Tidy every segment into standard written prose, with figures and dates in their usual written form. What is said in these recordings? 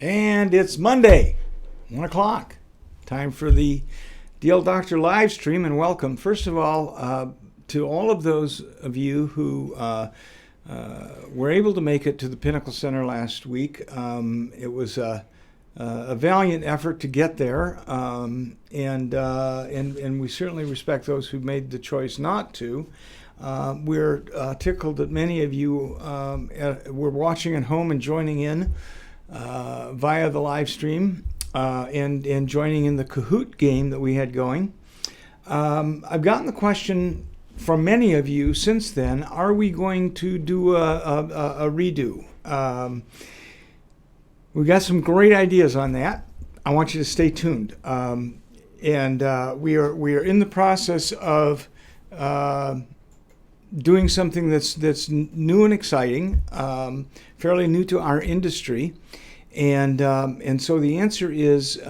And it's Monday, 1 o'clock. Time for the Deal Doctor live stream, and welcome. First of all, to all of those of you who were able to make it to the Pinnacle Center last week. It was a valiant effort to get there, and we certainly respect those who made the choice not to. We're tickled that many of you were watching at home and joining in via the live stream and joining in the Kahoot game that we had going. I've gotten the question from many of you since then, are we going to do a redo? We've got some great ideas on that. I want you to stay tuned. And we are in the process of doing something that's new and exciting, fairly new to our industry, and so the answer is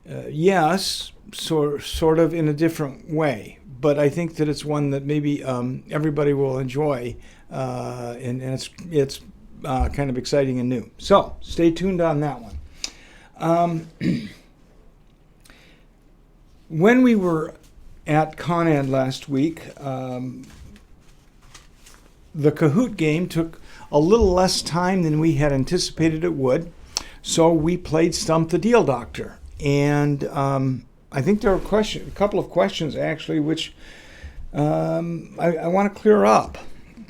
yes, sort of in a different way. But I think that it's one that maybe everybody will enjoy, and it's kind of exciting and new. So stay tuned on that one. When we were at Con Ed last week, the Kahoot game took a little less time than we had anticipated it would, so we played Stump the Deal Doctor. And I think there were a couple of questions, actually, which I want to clear up.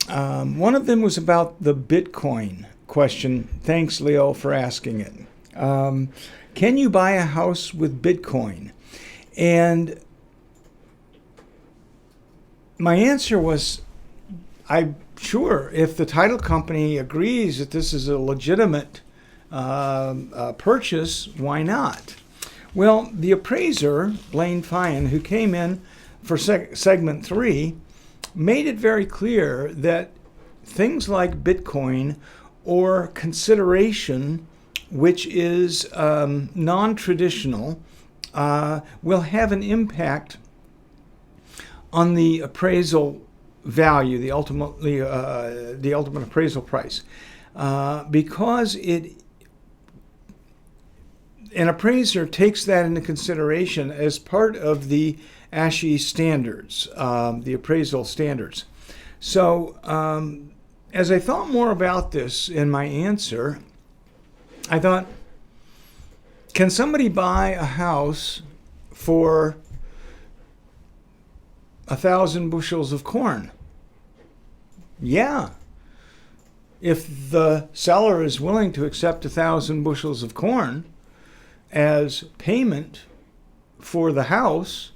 One of them was about the Bitcoin question. Thanks, Leo, for asking it. Can you buy a house with Bitcoin? And my answer was, sure, if the title company agrees that this is a legitimate purchase, why not? Well, the appraiser, Blaine Fyan, who came in for segment 3, made it very clear that things like Bitcoin or consideration, which is non-traditional, will have an impact on the appraisal value, the ultimate appraisal price, because an appraiser takes that into consideration as part of the ASHE standards, the appraisal standards. So as I thought more about this in my answer, I thought, can somebody buy a house for 1,000 bushels of corn? Yeah. If the seller is willing to accept 1,000 bushels of corn as payment for the house,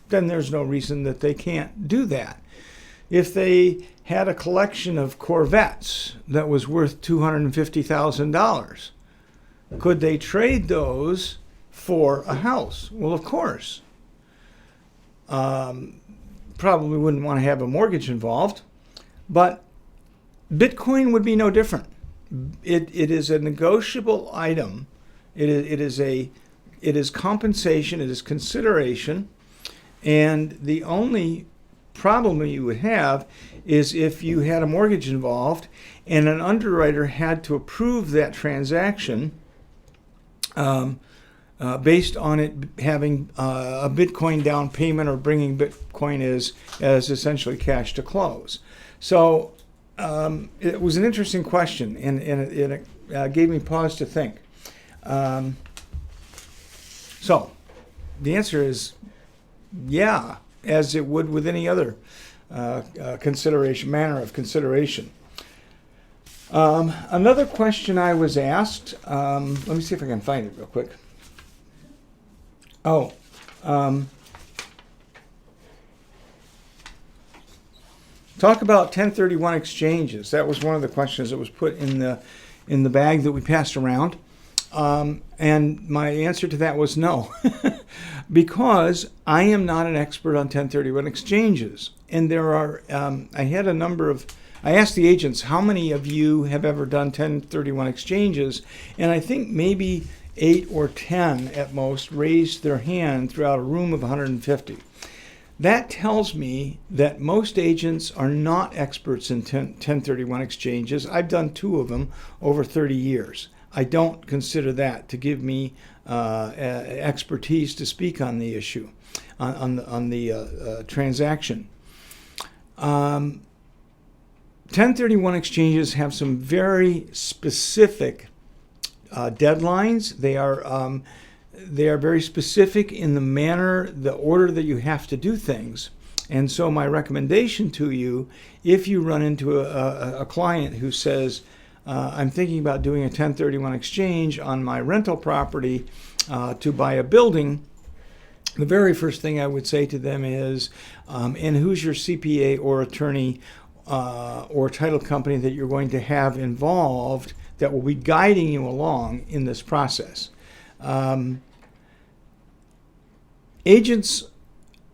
then there's no reason that they can't do that. If they had a collection of Corvettes that was worth $250,000, could they trade those for a house? Well, of course. Probably wouldn't want to have a mortgage involved, but Bitcoin would be no different. It is a negotiable item. It is compensation. It is consideration, and the only problem you would have is if you had a mortgage involved and an underwriter had to approve that transaction based on it having a Bitcoin down payment or bringing Bitcoin as essentially cash to close. So it was an interesting question, and it gave me pause to think. So the answer is yeah, as it would with any other manner of consideration. Another question I was asked, let me see if I can find it real quick. Talk about 1031 exchanges. That was one of the questions that was put in the bag that we passed around. And my answer to that was no, because I am not an expert on 1031 exchanges. And there are, I asked the agents, how many of you have ever done 1031 exchanges? And I think maybe 8 or 10 at most raised their hand throughout a room of 150. that tells me that most agents are not experts in 1031 exchanges. I've done 2 of them over 30 years. I don't consider that to give me expertise to speak on the issue, on the transaction. 1031 exchanges have some very specific deadlines. They are very specific in the manner, the order that you have to do things. And so my recommendation to you, if you run into a client who says, I'm thinking about doing a 1031 exchange on my rental property to buy a building, the very first thing I would say to them is, and who's your CPA or attorney or title company that you're going to have involved that will be guiding you along in this process. Agents,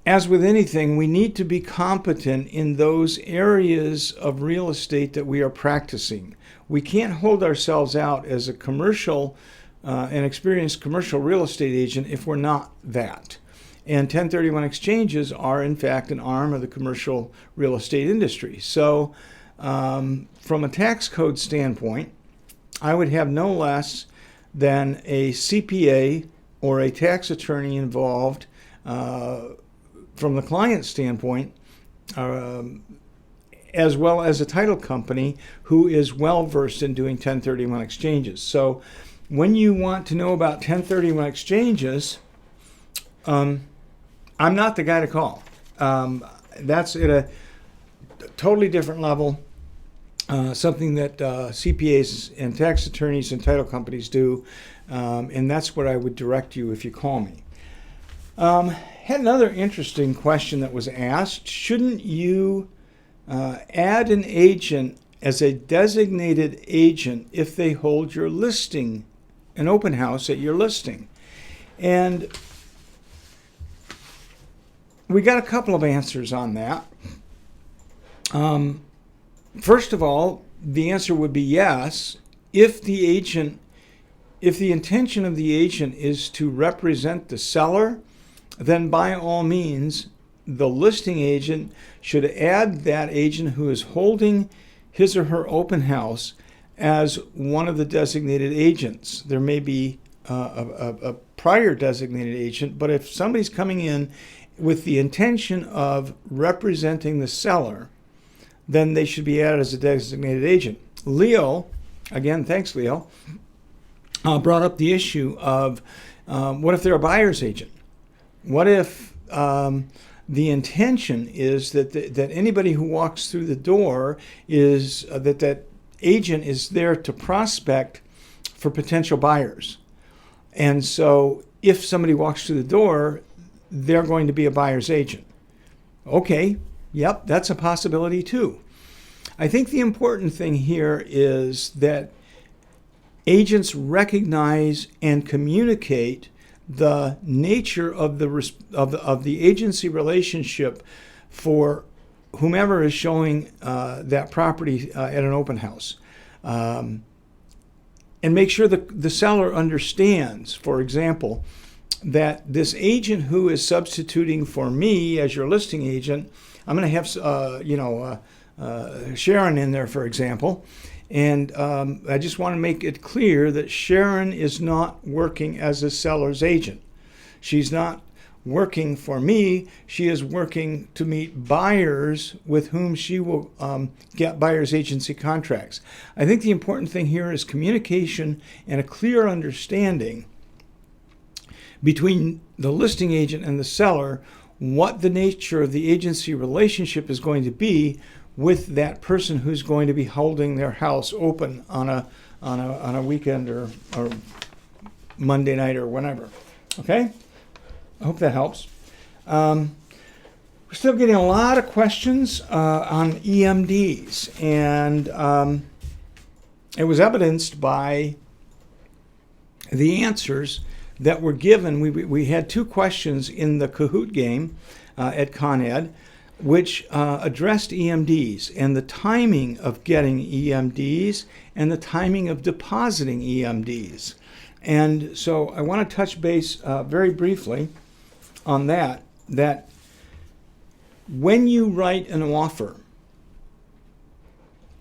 as with anything, we need to be competent in those areas of real estate that we are practicing. We can't hold ourselves out as a commercial, an experienced commercial real estate agent if we're not that. And 1031 exchanges are, in fact, an arm of the commercial real estate industry. So from a tax code standpoint, I would have no less than a CPA or a tax attorney involved from the client standpoint, as well as a title company who is well versed in doing 1031 exchanges. So when you want to know about 1031 exchanges, I'm not the guy to call. That's at a totally different level, something that CPAs and tax attorneys and title companies do, and that's what I would direct you if you call me. Had another interesting question that was asked. Shouldn't you add an agent as a designated agent if they hold your listing, an open house at your listing? And we got a couple of answers on that. First of all, the answer would be yes. If the intention of the agent is to represent the seller, then by all means, the listing agent should add that agent who is holding his or her open house as one of the designated agents. There may be a prior designated agent, but if somebody's coming in with the intention of representing the seller, then they should be added as a designated agent. Leo, again, thanks Leo, brought up the issue of what if they're a buyer's agent? What if the intention is that anybody who walks through the door is that agent is there to prospect for potential buyers? And so if somebody walks through the door, they're going to be a buyer's agent. Okay, yep, that's a possibility too. I think the important thing here is that agents recognize and communicate the nature of the agency relationship for whomever is showing that property at an open house, and make sure the seller understands, for example, that this agent who is substituting for me as your listing agent, I'm going to have Sharon in there, for example. And I just want to make it clear that Sharon is not working as a seller's agent. She's not working for me. She is working to meet buyers with whom she will get buyer's agency contracts. I think the important thing here is communication and a clear understanding between the listing agent and the seller, what the nature of the agency relationship is going to be with that person who's going to be holding their house open on a weekend or Monday night or whenever. Okay? I hope that helps. We're still getting a lot of questions on EMDs, and it was evidenced by the answers that were given. We had 2 questions in the Kahoot game at Con Ed, which addressed EMDs and the timing of getting EMDs and the timing of depositing EMDs. And so I want to touch base very briefly on that when you write an offer,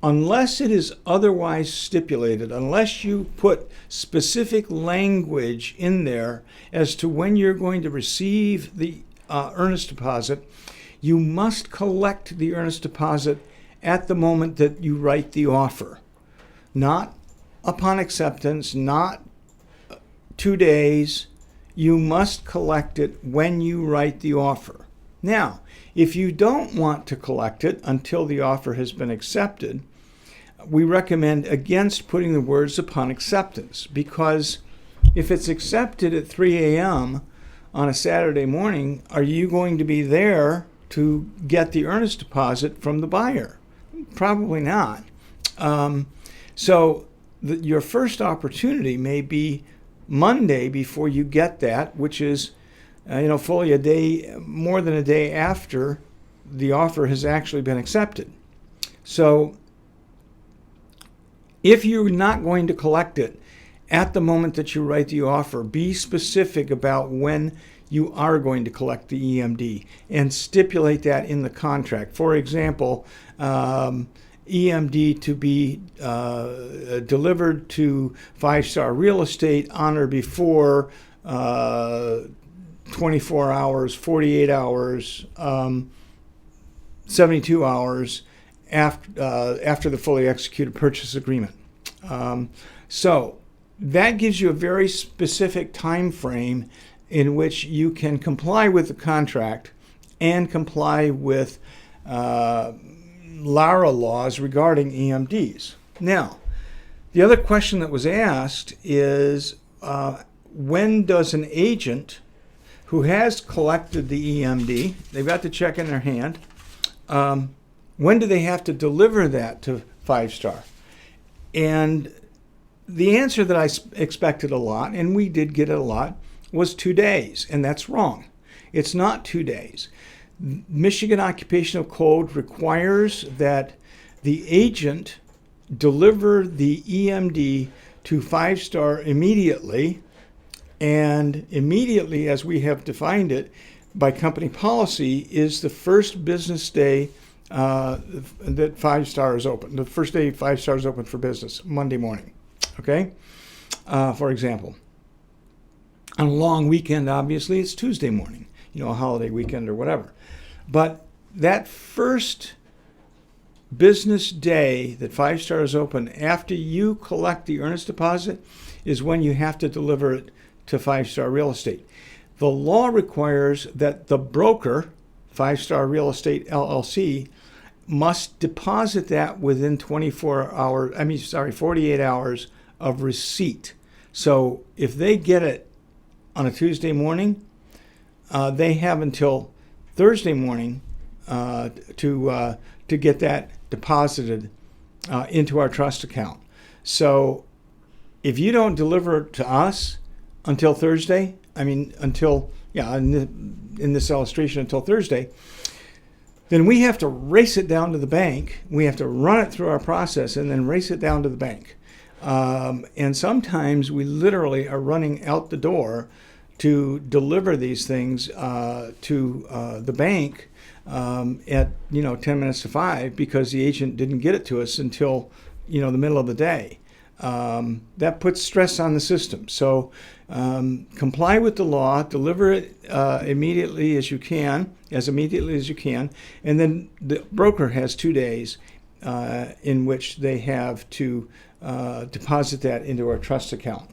unless it is otherwise stipulated, unless you put specific language in there as to when you're going to receive the earnest deposit, you must collect the earnest deposit at the moment that you write the offer. Not upon acceptance, not 2 days. You must collect it when you write the offer. Now, if you don't want to collect it until the offer has been accepted, we recommend against putting the words upon acceptance, because if it's accepted at 3 a.m. on a Saturday morning, are you going to be there to get the earnest deposit from the buyer? Probably not. So your first opportunity may be Monday before you get that, which is fully a day, more than a day after the offer has actually been accepted. So if you're not going to collect it at the moment that you write the offer, be specific about when you are going to collect the EMD and stipulate that in the contract. For example, EMD to be delivered to 5-Star Real Estate on or before 24 hours, 48 hours, 72 hours after the fully executed purchase agreement. So that gives you a very specific time frame in which you can comply with the contract and comply with LARA laws regarding EMDs. Now, the other question that was asked is when does an agent who has collected the EMD, they've got the check in their hand, when do they have to deliver that to 5-Star? And the answer that I expected a lot, and we did get it a lot, was 2 days, and that's wrong. It's not 2 days. Michigan Occupational Code requires that the agent deliver the EMD to 5-Star immediately, and immediately, as we have defined it by company policy, is the first business day that 5-Star is open. The first day 5-Star is open for business, Monday morning. Okay? For example, on a long weekend, obviously, it's Tuesday morning, a holiday weekend or whatever. But that first business day that 5-Star is open after you collect the earnest deposit is when you have to deliver it to 5-Star Real Estate. The law requires that the broker, 5-Star Real Estate LLC, must deposit that within 48 hours of receipt. So if they get it on a Tuesday morning, they have until Thursday morning to get that deposited into our trust account. So if you don't deliver it to us until Thursday, in this illustration until Thursday, then we have to race it down to the bank. We have to run it through our process and then race it down to the bank. And sometimes we literally are running out the door to deliver these things to the bank at 10 minutes to 5 because the agent didn't get it to us until the middle of the day. That puts stress on the system. So comply with the law, deliver it immediately as immediately as you can, and then the broker has 2 days in which they have to deposit that into our trust account.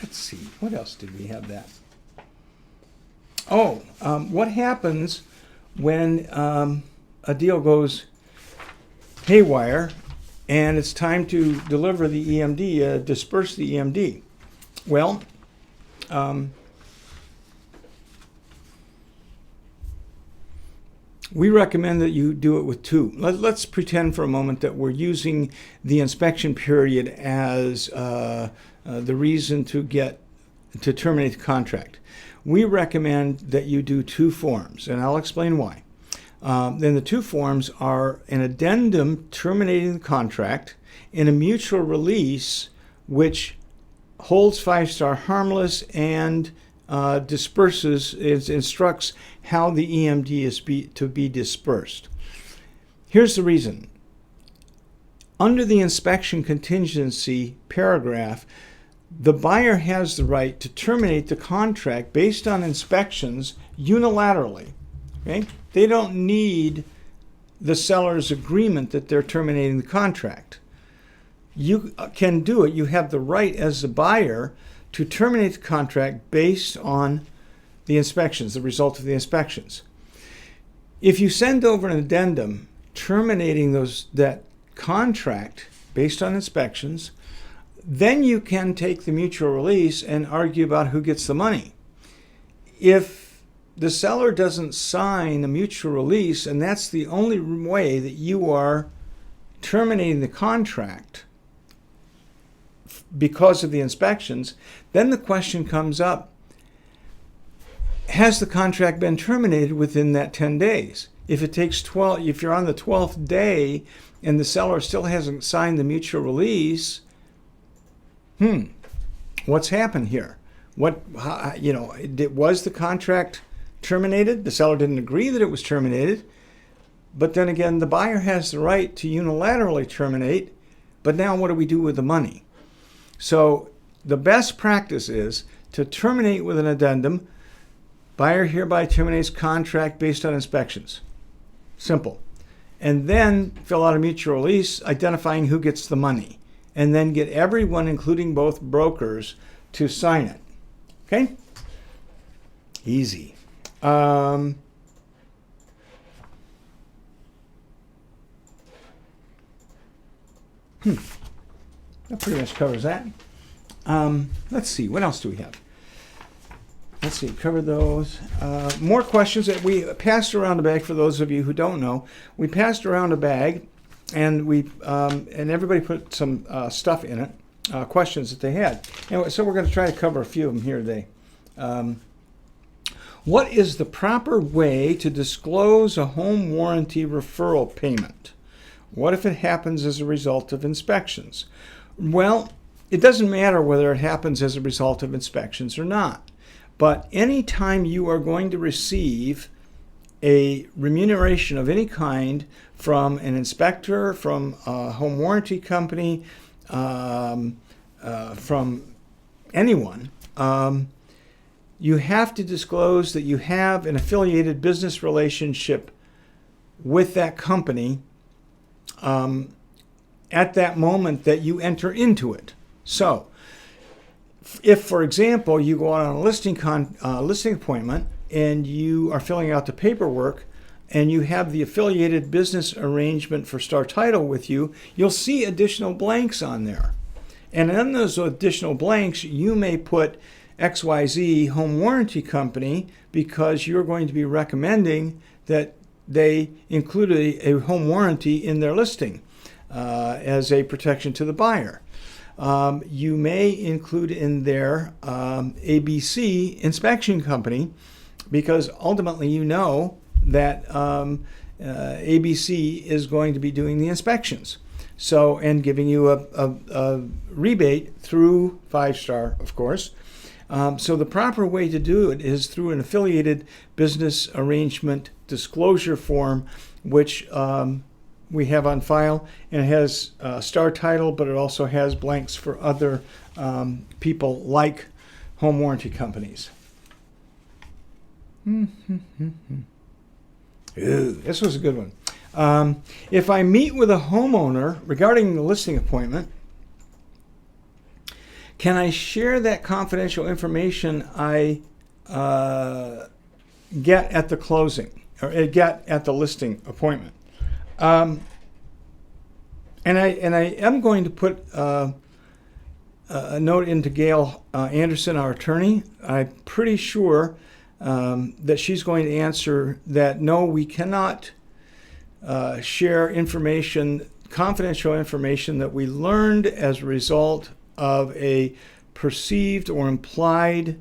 Let's see, what else did we have that? What happens when a deal goes haywire and it's time to deliver the EMD, disperse the EMD? Well, we recommend that you do it with two. Let's pretend for a moment that we're using the inspection period as the reason to terminate the contract. We recommend that you do two forms, and I'll explain why. Then the two forms are an addendum terminating the contract and a mutual release which holds 5-Star harmless and instructs how the EMD is to be dispersed. Here's the reason. Under the inspection contingency paragraph, the buyer has the right to terminate the contract based on inspections unilaterally. Okay? They don't need the seller's agreement that they're terminating the contract. You can do it. You have the right as the buyer to terminate the contract based on the inspections, the result of the inspections. If you send over an addendum terminating that contract based on inspections, then you can take the mutual release and argue about who gets the money. If the seller doesn't sign a mutual release, and that's the only way that you are terminating the contract because of the inspections, then the question comes up, has the contract been terminated within that 10 days? If it takes 12, if you're on the 12th day and the seller still hasn't signed the mutual release, what's happened here? Was the contract terminated? The seller didn't agree that it was terminated, but then again, the buyer has the right to unilaterally terminate, but now what do we do with the money? So the best practice is to terminate with an addendum. Buyer hereby terminates contract based on inspections. Simple. And then fill out a mutual release identifying who gets the money. And then get everyone, including both brokers, to sign it. Okay? Easy. That pretty much covers that. Let's see. What else do we have? Let's see. Cover those. More questions that we passed around a bag. For those of you who don't know, we passed around a bag, and and everybody put some stuff in it, questions that they had. Anyway, so we're going to try to cover a few of them here today. What is the proper way to disclose a home warranty referral payment? What if it happens as a result of inspections? Well, it doesn't matter whether it happens as a result of inspections or not. But anytime you are going to receive a remuneration of any kind from an inspector, from a home warranty company, from anyone, you have to disclose that you have an affiliated business relationship with that company at that moment that you enter into it. So, if, for example, you go out on a listing appointment and you are filling out the paperwork and you have the affiliated business arrangement for Star Title with you, you'll see additional blanks on there. And in those additional blanks, you may put XYZ Home Warranty Company because you're going to be recommending that they include a home warranty in their listing as a protection to the buyer. You may include in there ABC Inspection Company because ultimately you know that ABC is going to be doing the inspections. So, and giving you a rebate through 5-star, of course. So the proper way to do it is through an affiliated business arrangement disclosure form, which we have on file, and it has Star Title, but it also has blanks for other people like home warranty companies. Ooh, this was a good one. If I meet with a homeowner regarding the listing appointment, can I share that confidential information I get at the closing or get at the listing appointment? And I am going to put a note into Gail Anderson, our attorney. I'm pretty sure that she's going to answer that no, we cannot share information, confidential information that we learned as a result of a perceived or implied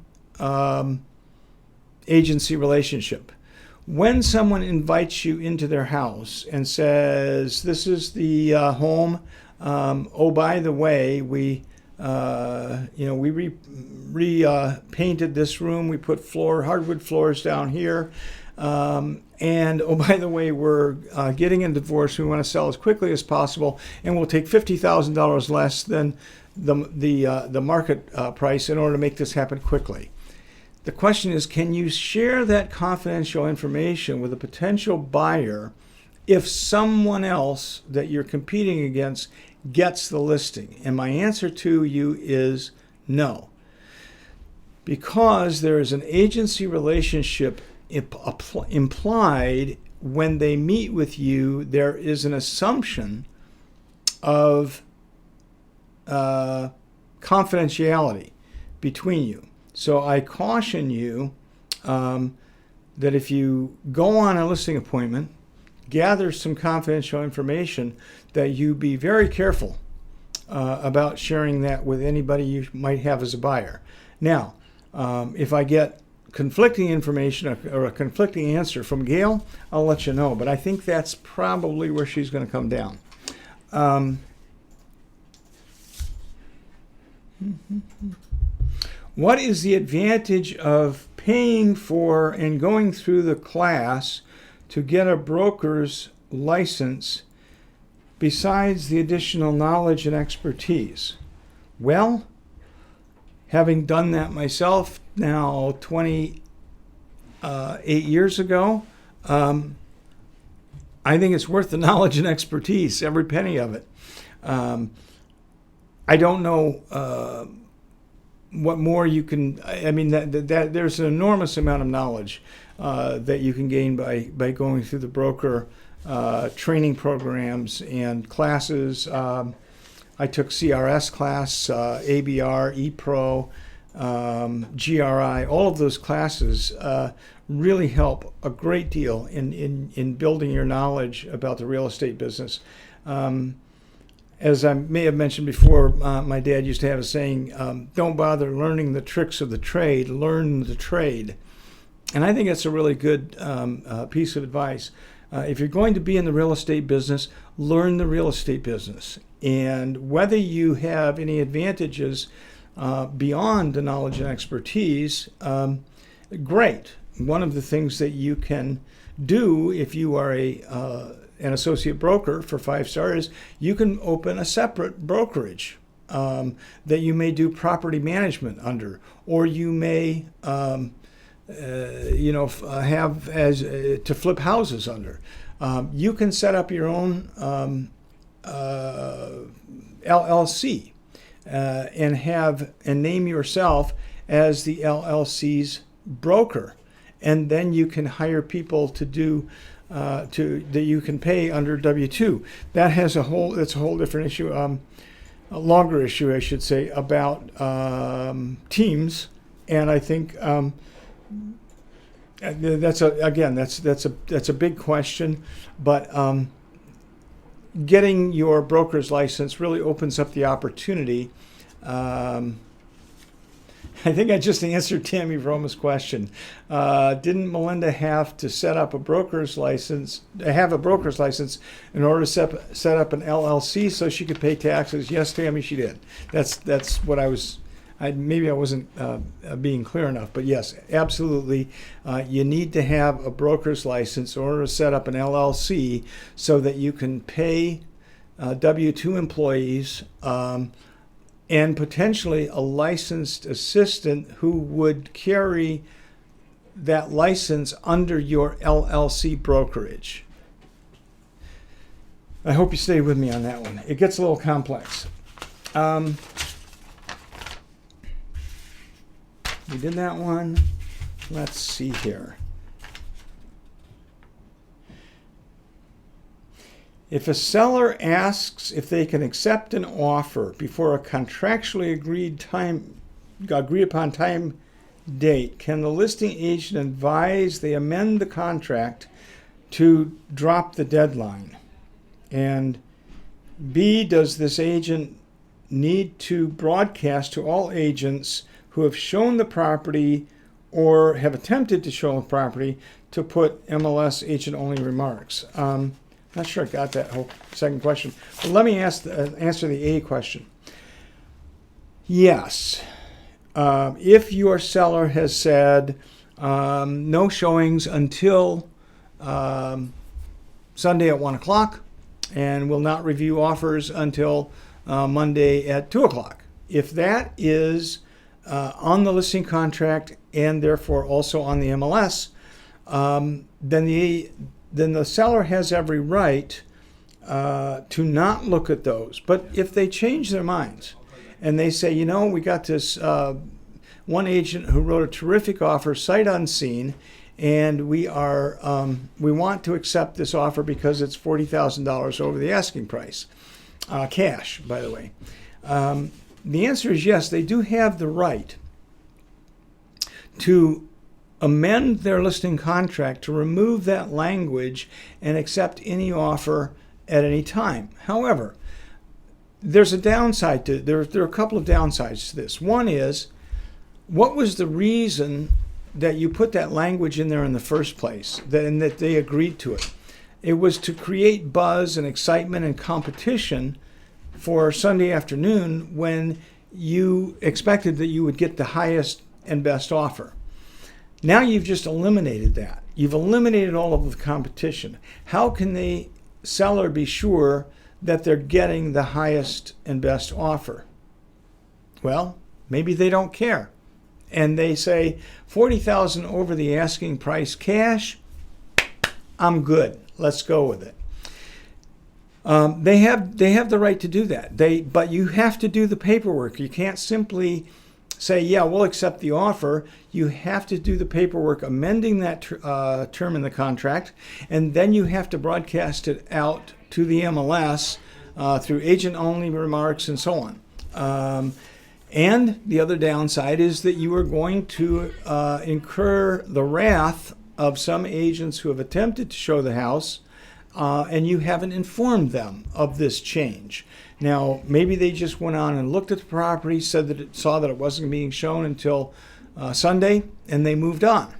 agency relationship. When someone invites you into their house and says, this is the home, oh, by the way, we We repainted this room. We put hardwood floors down here. And oh, by the way, we're getting a divorce. We want to sell as quickly as possible, and we'll take $50,000 less than the market price in order to make this happen quickly. The question is, can you share that confidential information with a potential buyer if someone else that you're competing against gets the listing? And my answer to you is no, because there is an agency relationship implied when they meet with you. There is an assumption of confidentiality between you. So I caution you that if you go on a listing appointment, gather some confidential information, that you be very careful about sharing that with anybody you might have as a buyer. Now, if I get conflicting information or a conflicting answer from Gail, I'll let you know. But I think that's probably where she's going to come down. What is the advantage of paying for and going through the class to get a broker's license besides the additional knowledge and expertise? Well, having done that myself now 28 years ago, I think it's worth the knowledge and expertise, every penny of it. I don't know what more you can. I mean, that there's an enormous amount of knowledge that you can gain by going through the broker training programs and classes. I took CRS class, ABR, ePro, GRI. All of those classes really help a great deal in building your knowledge about the real estate business. As I may have mentioned before, my dad used to have a saying, don't bother learning the tricks of the trade, learn the trade. And I think that's a really good piece of advice. If you're going to be in the real estate business, learn the real estate business. And whether you have any advantages beyond the knowledge and expertise, great. One of the things that you can do if you are an associate broker for 5-Star is you can open a separate brokerage that you may do property management under, or you may have as to flip houses under. You can set up your own LLC and name yourself as the LLC's broker, and then you can hire people to do that you can pay under W-2. That's a whole different issue, a longer issue, I should say, about teams. And I think that's a big question, but getting your broker's license really opens up the opportunity. I think I just answered Tammy Vroma's question. Didn't Melinda have to set up a broker's license, have a broker's license in order to set up an LLC so she could pay taxes? Yes, Tammy, she did. That's what I was. Maybe I wasn't being clear enough, but yes, absolutely. You need to have a broker's license in order to set up an LLC so that you can pay W-2 employees and potentially a licensed assistant who would carry that license under your LLC brokerage. I hope you stay with me on that one. It gets a little complex. We did that one. Let's see here. If a seller asks if they can accept an offer before a contractually agreed upon time date, can the listing agent advise they amend the contract to drop the deadline? And B, does this agent need to broadcast to all agents who have shown the property or have attempted to show the property to put MLS agent-only remarks? Not sure I got that whole second question, but let me answer the A question. Yes. If your seller has said no showings until Sunday at 1 o'clock and will not review offers until Monday at 2 o'clock, if that is on the listing contract and therefore also on the MLS, then the seller has every right to not look at those. But if they change their minds and they say, we got this one agent who wrote a terrific offer sight unseen, and we want to accept this offer because it's $40,000 over the asking price, cash, by the way. The answer is yes, they do have the right to amend their listing contract to remove that language and accept any offer at any time. However, there's a downside to there are a couple of downsides to this. One is, what was the reason that you put that language in there in the first place, and that they agreed to it? It was to create buzz and excitement and competition for Sunday afternoon when you expected that you would get the highest and best offer. Now you've just eliminated that. You've eliminated all of the competition. How can the seller be sure that they're getting the highest and best offer? Well, maybe they don't care. And they say, $40,000 over the asking price cash, I'm good. Let's go with it. They have the right to do that. But you have to do the paperwork. You can't simply say, yeah, we'll accept the offer. You have to do the paperwork amending that term in the contract, and then you have to broadcast it out to the MLS through agent-only remarks and so on. And the other downside is that you are going to incur the wrath of some agents who have attempted to show the house, and you haven't informed them of this change. Now, maybe they just went on and looked at the property, saw that it wasn't being shown until Sunday, and they moved on.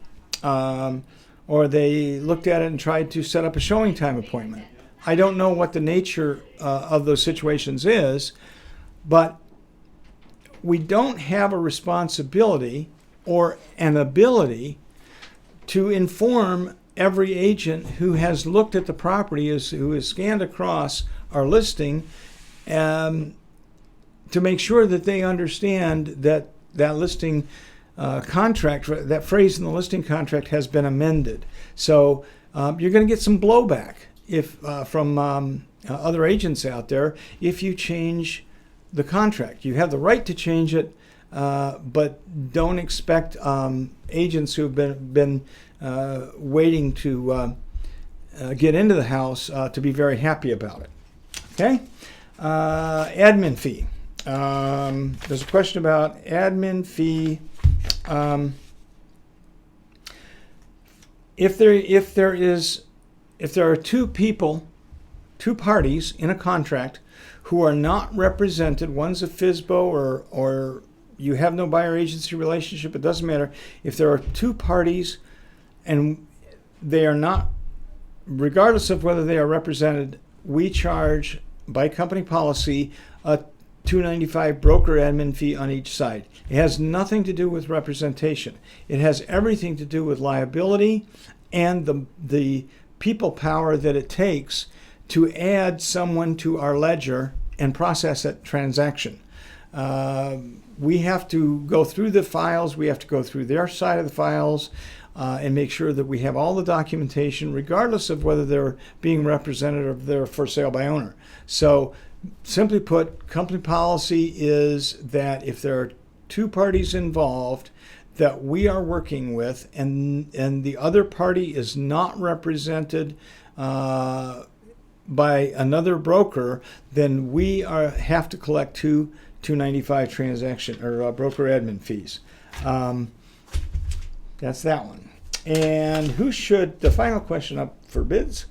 Or they looked at it and tried to set up a showing time appointment. I don't know what the nature of those situations is, but we don't have a responsibility or an ability to inform every agent who has looked at the property, who has scanned across our listing, to make sure that they understand that listing contract, that phrase in the listing contract has been amended. So you're going to get some blowback from other agents out there if you change the contract. You have the right to change it, but don't expect agents who have been waiting to get into the house to be very happy about it. Okay? Admin fee. There's a question about admin fee. If there are two parties in a contract who are not represented, one's a FSBO or you have no buyer agency relationship, it doesn't matter. If there are two parties and they are not, regardless of whether they are represented, we charge by company policy a $295 broker admin fee on each side. It has nothing to do with representation. It has everything to do with liability and the people power that it takes to add someone to our ledger and process that transaction. We have to go through the files. We have to go through their side of the files and make sure that we have all the documentation, regardless of whether they're being represented or they're for sale by owner. So simply put, company policy is that if there are two parties involved that we are working with and the other party is not represented by another broker, then we have to collect two $295 transaction or broker admin fees. That's that one. And the final question up for bids,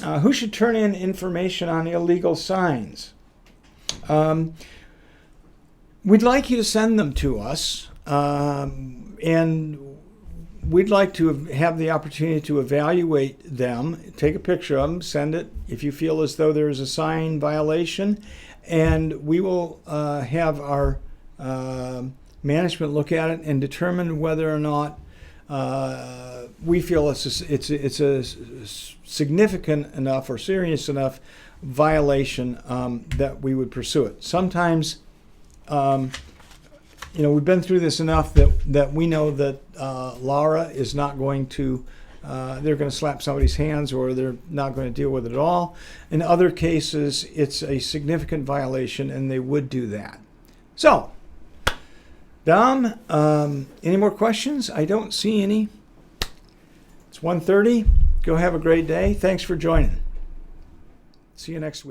who should turn in information on illegal signs? We'd like you to send them to us, and we'd like to have the opportunity to evaluate them, take a picture of them, send it if you feel as though there is a sign violation, and we will have our management look at it and determine whether or not we feel it's a significant enough or serious enough violation that we would pursue it. Sometimes, we've been through this enough that we know that Laura is not going to, they're going to slap somebody's hands, or they're not going to deal with it at all. In other cases, it's a significant violation and they would do that. So, Dom, any more questions? I don't see any. It's 1:30. Go have a great day. Thanks for joining. See you next week.